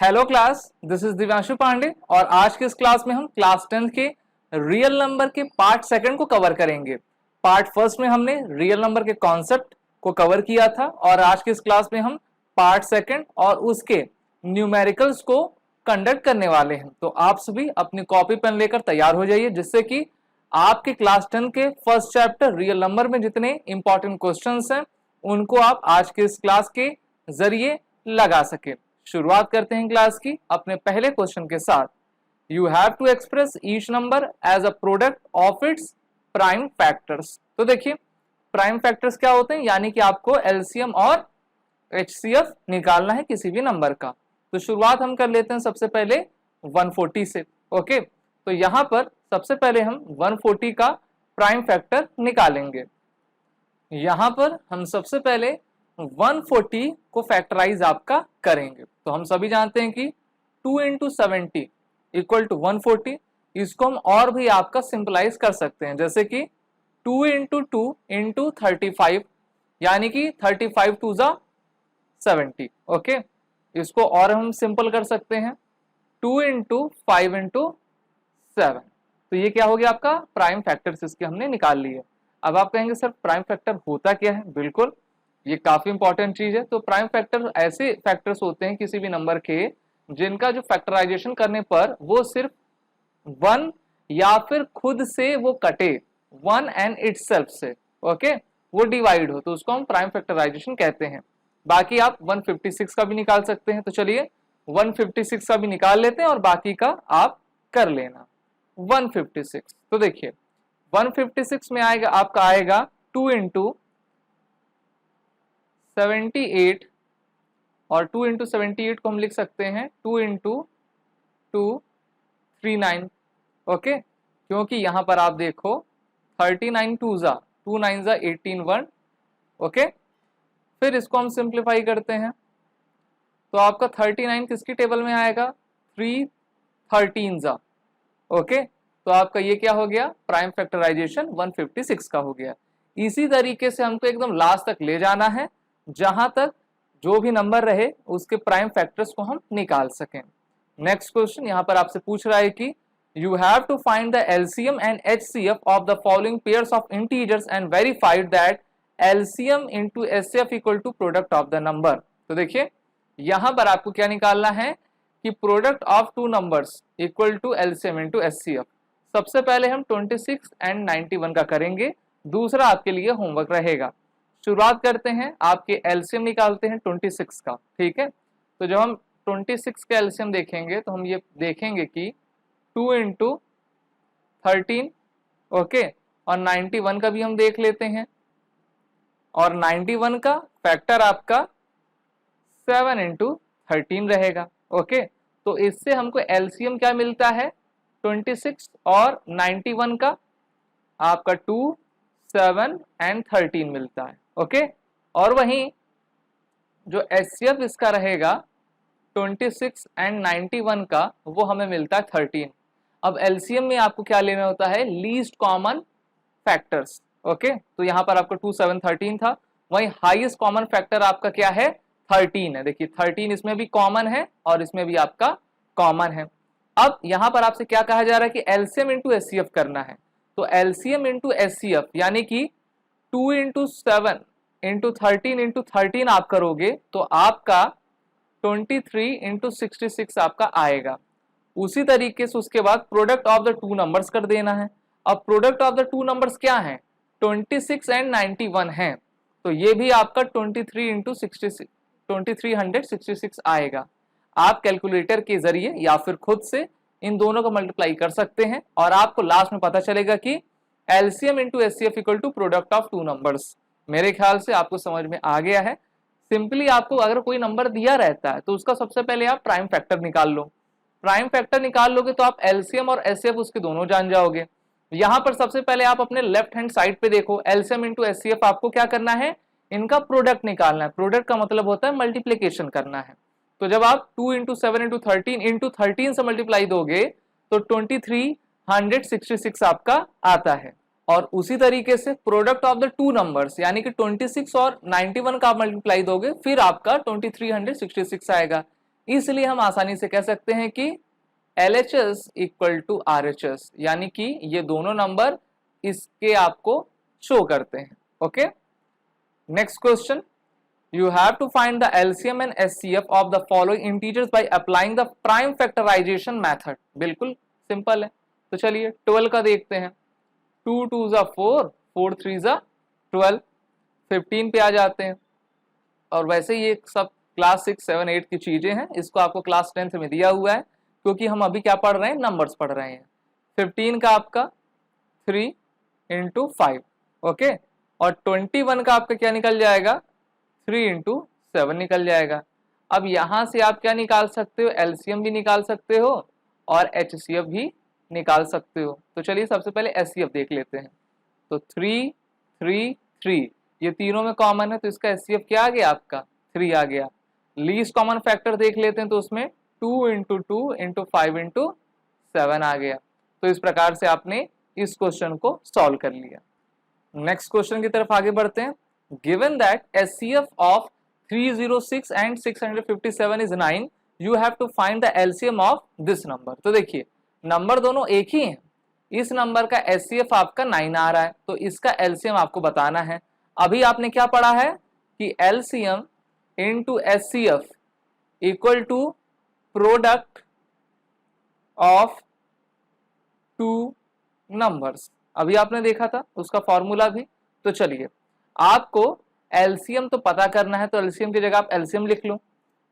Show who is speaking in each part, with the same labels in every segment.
Speaker 1: Hello class, this is Divyanshu Pandey और आज के इस क्लास में हम क्लास 10th के रियल नंबर के पार्ट सेकंड को कवर करेंगे। पार्ट फर्स्ट में हमने रियल नंबर के कॉन्सेप्ट को कवर किया था और आज के इस क्लास में हम पार्ट सेकंड और उसके न्यूमेरिकल्स को कंडक्ट करने वाले हैं। तो आप सभी अपनी कॉपी पेन लेकर तैयार हो जाइए, जिससे कि आपके क्लास 10 के फर्स्ट चैप्टर रियल नंबर में जितने इंपॉर्टेंट क्वेश्चंस हैं उनको आप आज के इस क्लास के जरिए लगा सके। शुरुआत करते हैं क्लास की अपने पहले क्वेश्चन के साथ। You have to express each number as a product of its prime factors. तो देखिए प्राइम फैक्टर्स क्या होते हैं, यानी कि आपको एलसीएम और एचसीएफ निकालना है किसी भी नंबर का। तो शुरुआत हम कर लेते हैं सबसे पहले 140 से। ओके, तो यहां पर सबसे पहले हम 140 का प्राइम फैक्टर निकालेंगे। यहां पर हम सबसे पहले 140 को फैक्टराइज आपका करेंगे। तो हम सभी जानते हैं कि 2 इंटू 70 इक्वल टू 140। इसको हम और भी आपका सिंपलाइज कर सकते हैं, जैसे कि 2 इंटू 2 इंटू 35, यानी कि 35 टू जा 70। ओके, इसको और हम सिंपल कर सकते हैं 2 इंटू 5 इंटू 7। तो ये क्या हो गया आपका प्राइम फैक्टर्स, इसके हमने निकाल लिए। अब आप कहेंगे सर प्राइम फैक्टर होता क्या है? बिल्कुल, ये काफी इंपॉर्टेंट चीज है। तो प्राइम फैक्टर ऐसे फैक्टर्स होते हैं किसी भी नंबर के जिनका जो फैक्टराइजेशन करने पर वो सिर्फ 1 या फिर खुद से वो कटे 1 एंड इटसेल्फ से, ओके, वो डिवाइड हो, तो उसको हम प्राइम फैक्टराइजेशन कहते हैं। बाकी आप 156 का भी निकाल सकते हैं। तो चलिए 156 का भी निकाल लेते हैं और बाकी का आप कर लेना। 156, तो देखिए 156 में आएगा आपका आएगा 2 इंटू 78, और 2 इंटू 78 को हम लिख सकते हैं 2 इंटू 239। ओके, क्योंकि यहां पर आप देखो 39 2 जा 2 9 जा 18 1। ओके, फिर इसको हम सिंप्लीफाई करते हैं तो आपका 39 किसकी टेबल में आएगा? 3 13 जा। ओके, तो आपका ये क्या हो गया प्राइम फैक्टराइजेशन 156 का हो गया। इसी तरीके से हमको एकदम लास्ट तक ले जाना है, जहां तक जो भी नंबर रहे उसके प्राइम फैक्टर्स को हम निकाल सकें। नेक्स्ट क्वेश्चन यहां पर आपसे पूछ रहा है कि you have to find the LCM and HCF of the following pairs of integers and verified that LCM into HCF equal to product of the number. तो देखिए यहां पर आपको क्या निकालना है कि product of two numbers equal to LCM into HCF. सबसे पहले हम 26 एंड 91 का करेंगे, दूसरा आपके लिए होमवर्क रहेगा। शुरुआत करते हैं, आपके एलसीएम निकालते हैं 26 का। ठीक है, तो जब हम 26 का एलसीएम देखेंगे तो हम ये देखेंगे कि 2 इंटू 13, ओके, और 91 का भी हम देख लेते हैं, और 91 का फैक्टर आपका 7 इंटू 13 रहेगा। ओके, तो इससे हमको एलसीएम क्या मिलता है? 26 और 91 का आपका 2 7 एंड 13 मिलता है। ओके, और वहीं जो एचसीएफ इसका रहेगा 26 एंड 91 का, वो हमें मिलता है 13। अब एलसीएम में आपको क्या लेना होता है? Least common factors. ओके, तो यहां पर आपका 2 7 13 था, वहीं हाईएस्ट कॉमन फैक्टर आपका क्या है? 13 है। देखिए 13 इसमें भी कॉमन है और इसमें भी आपका कॉमन है। अब यहां पर आपसे क्या कहा जा रहा है कि एलसीएम इंटू एचसीएफ करना है। तो एलसीएम इंटू एचसीएफ यानी कि 2 इंटू 7 इंटू 13 इंटू 13 आप करोगे तो आपका 23 इंटू 66 आपका आएगा। उसी तरीके से उसके बाद product of the two numbers कर देना है। अब product of the two numbers क्या है? 26 एंड 91 है, तो ये भी आपका 23 इंटू 66 2366 आएगा। आप कैलकुलेटर के जरिए या फिर खुद से इन दोनों को मल्टीप्लाई कर सकते हैं और आपको लास्ट में पता चलेगा कि LCM into HCF equal to product of two numbers. मेरे ख्याल से आपको समझ में आ गया है। सिंपली आपको अगर कोई नंबर दिया रहता है तो उसका सबसे पहले आप प्राइम फैक्टर निकाल लो। प्राइम फैक्टर निकाल लोगे तो आप एलसीएम और एचसीएफ उसके दोनों जान जाओगे। यहां पर सबसे पहले आप अपने लेफ्ट हैंड साइड पे देखो, एलसीएम इंटू एचसीएफ आपको क्या करना है? इनका प्रोडक्ट निकालना है। प्रोडक्ट का मतलब होता है मल्टीप्लीकेशन करना है। तो जब आप 2 इंटू 7 इंटू 13 इंटू 13 से मल्टीप्लाई दोगे तो 2366 आपका आता है। और उसी तरीके से product of the two numbers यानी कि 26 और 91 का आप मल्टीप्लाई दोगे फिर आपका 2366 आएगा। इसलिए हम आसानी से कह सकते हैं कि LHS इक्वल टू RHS, यानी कि ये दोनों नंबर इसके आपको शो करते हैं। Okay, next question, you have to find the LCM and SCF of the following integers by applying the prime factorization method। बिल्कुल सिंपल है, तो चलिए 12 का देखते हैं। 2 2 जा 4, 4 3 जा 12, 15 पे आ जाते हैं। और वैसे ये सब क्लास 6 7 8 की चीजें हैं, इसको आपको क्लास 10th में दिया हुआ है, क्योंकि हम अभी क्या पढ़ रहे हैं, नंबर्स पढ़ रहे हैं। 15 का आपका 3 इंटू 5, ओके, और 21 का आपका क्या निकल जाएगा, 3 इंटू 7 निकल जाएगा। अब यहां से आप क्या निकाल सकते हो, एलसीएम भी निकाल सकते हो और एचसीएफ भी निकाल सकते हो। तो चलिए सबसे पहले एचसीएफ देख लेते हैं। तो 3 3 3 ये तीनों में कॉमन है, तो इसका एचसीएफ क्या आ गया, आपका 3 आ गया। लीस्ट कॉमन फैक्टर देख लेते हैं, तो उसमें 2 इंटू 2 इंटू 5 इंटू 7 आ गया। तो इस प्रकार से आपने इस क्वेश्चन को सॉल्व कर लिया। नेक्स्ट क्वेश्चन की तरफ आगे बढ़ते हैं। Given that SCF of 306 and 657 is 9, you have to find the LCM of this number। तो देखिए नंबर दोनों एक ही हैं, इस नंबर का SCF आपका 9 आ रहा है, तो इसका LCM आपको बताना है। अभी आपने क्या पढ़ा है कि LCM into SCF equal to product of two numbers, अभी आपने देखा था उसका फॉर्मूला भी। तो चलिए आपको एलसीएम तो पता करना है, तो एलसीएम की जगह आप एलसीएम लिख लो,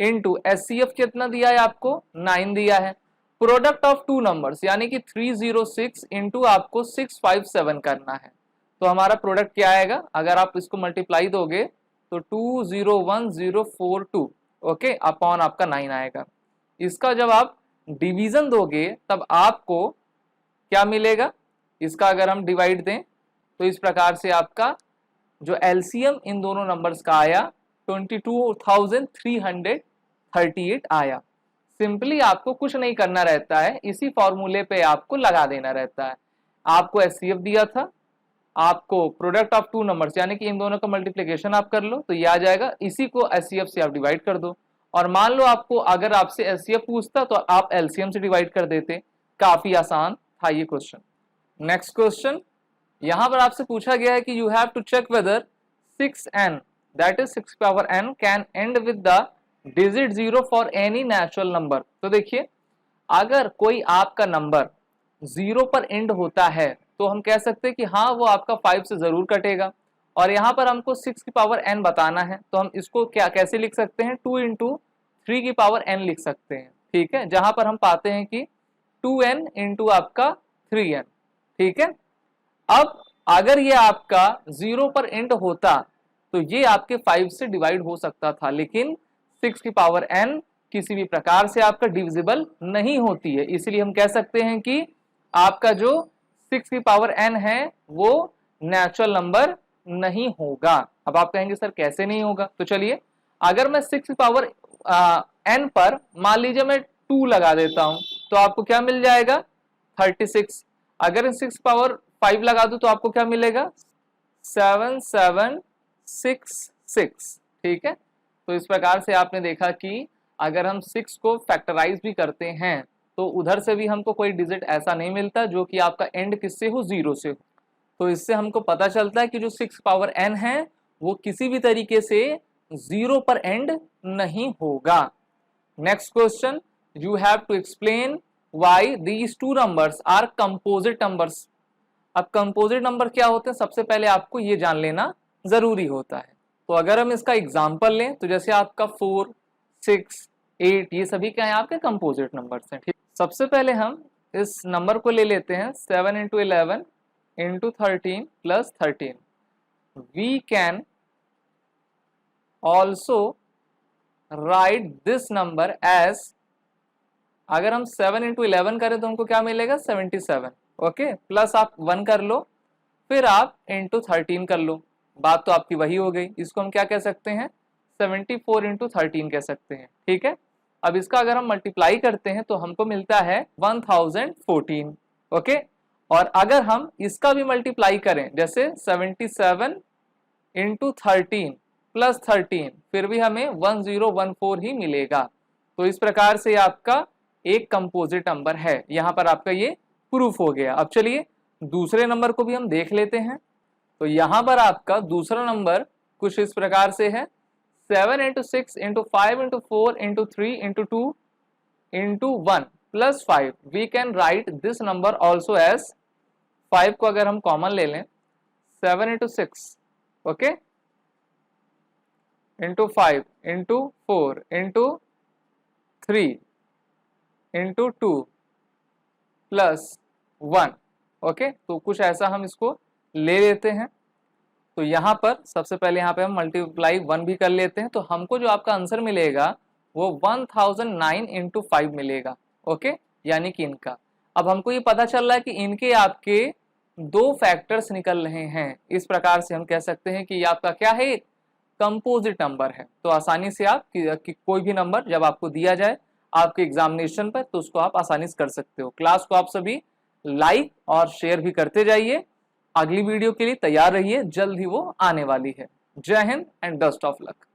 Speaker 1: इनटू एचसीएफ कितना दिया है आपको, 9 दिया है। प्रोडक्ट ऑफ टू नंबर्स यानी कि 306 इंटू आपको 657 करना है, तो हमारा प्रोडक्ट क्या आएगा, अगर आप इसको मल्टीप्लाई दोगे तो 201042, ओके, अपॉन आपका 9 आएगा। इसका जब आप डिवीजन दोगे तब आपको क्या मिलेगा, इसका अगर हम डिवाइड दें तो इस प्रकार से आपका जो एलसीएम इन दोनों नंबर्स का आया 22,338 आया। सिंपली आपको कुछ नहीं करना रहता है, इसी फॉर्मूले पे आपको लगा देना रहता है। आपको एचसीएफ दिया था, आपको प्रोडक्ट ऑफ टू नंबर्स यानी कि इन दोनों का मल्टीप्लिकेशन आप कर लो तो ये आ जाएगा, इसी को एचसीएफ से आप डिवाइड कर दो। और मान लो आपको अगर आपसे एचसीएफ पूछता तो आप एलसीएम से डिवाइड कर देते। काफी आसान था ये क्वेश्चन। नेक्स्ट क्वेश्चन, यहां पर आपसे पूछा गया है कि you have to check whether 6n that is 6 power n can end with the digit 0 for any natural number. तो देखिए अगर कोई आपका नंबर 0 पर एंड होता है तो हम कह सकते हैं कि हाँ वो आपका 5 से जरूर कटेगा। और यहाँ पर हमको 6 की पावर n बताना है, तो हम इसको क्या कैसे लिख सकते हैं, 2 इंटू 3 की पावर n लिख सकते हैं। ठीक है, जहां पर हम पाते हैं कि 2n इंटू आपका 3n। ठीक है, अब अगर ये आपका 0 पर एंड होता तो ये आपके 5 से डिवाइड हो सकता था, लेकिन 6 की पावर n किसी भी प्रकार से आपका डिविजिबल नहीं होती है, इसलिए हम कह सकते हैं कि आपका जो 6 की पावर n है वो नेचुरल नंबर नहीं होगा। अब आप कहेंगे सर कैसे नहीं होगा, तो चलिए अगर मैं 6 की पावर n पर मान लीजिए मैं 2 लगा देता हूं तो आपको क्या मिल जाएगा, 36। अगर 6 पावर 5 लगा दूं तो आपको क्या मिलेगा, 7766। ठीक है, तो इस प्रकार से आपने देखा कि अगर हम 6 को फैक्टराइज भी करते हैं तो उधर से भी हमको कोई डिजिट ऐसा नहीं मिलता जो कि आपका एंड किससे हो, 0 से हो। तो इससे हमको पता चलता है कि जो 6 पावर n है वो किसी भी तरीके से 0 पर एंड नहीं होगा। Next question, you have to explain why these two numbers are composite numbers. अब कंपोजिट नंबर क्या होते हैं, सबसे पहले आपको ये जान लेना जरूरी होता है। तो अगर हम इसका एग्जांपल लें तो जैसे आपका 4 6 8 ये सभी क्या है, आपके कंपोजिट नंबर्स हैं। ठीक, सबसे पहले हम इस नंबर को ले लेते हैं 7 into 11 into 13 plus 13। We can also write this number as, अगर हम 7 इंटू 11 करें तो हमको क्या मिलेगा, 77। ओके, प्लस आप 1 कर लो, फिर आप इंटू 13 कर लो, बात तो आपकी वही हो गई। इसको हम क्या कह सकते हैं, 74 इंटू 13 कह सकते हैं। ठीक है, अब इसका अगर हम मल्टीप्लाई करते हैं तो हमको मिलता है 1014। ओके, और अगर हम इसका भी मल्टीप्लाई करें जैसे 77 इंटू 13 प्लस 13 फिर भी हमें 1014 ही मिलेगा। तो इस प्रकार से आपका एक कंपोजिट नंबर है, यहां पर आपका ये प्रूफ हो गया। अब चलिए दूसरे नंबर को भी हम देख लेते हैं। तो यहां पर आपका दूसरा नंबर कुछ इस प्रकार से है 7 into 6 into 5 into 4 into 3 into 2 into 1 plus 5। We can write this number also as 5 को अगर हम कॉमन ले लें 7 into 6 okay into 5 into 4 into 3 into 2 plus 1 okay. तो कुछ ऐसा हम इसको ले लेते हैं। तो यहाँ पर सबसे पहले यहाँ पे हम मल्टीप्लाई 1 भी कर लेते हैं। तो हमको जो आपका आंसर मिलेगा वो 1009 into 5 मिलेगा ओके, यानी कि इनका। अब हमको ये पता चल रहा है कि इनके आपके दो फैक्टर्स निकल रहे हैं। इस प्रकार से हम कह सकते हैं कि ये आपका क्या है, एक कंपोजिट नंबर है। तो आसानी से आप कि कोई भी नंबर जब आपको दिया जाए आपके एग्जामिनेशन पर तो उसको आप आसानी से कर सकते हो। क्लास को आप सभी लाइक और शेयर भी करते जाइए। अगली वीडियो के लिए तैयार रहिए, जल्द ही वो आने वाली है। जय Hind and best of luck.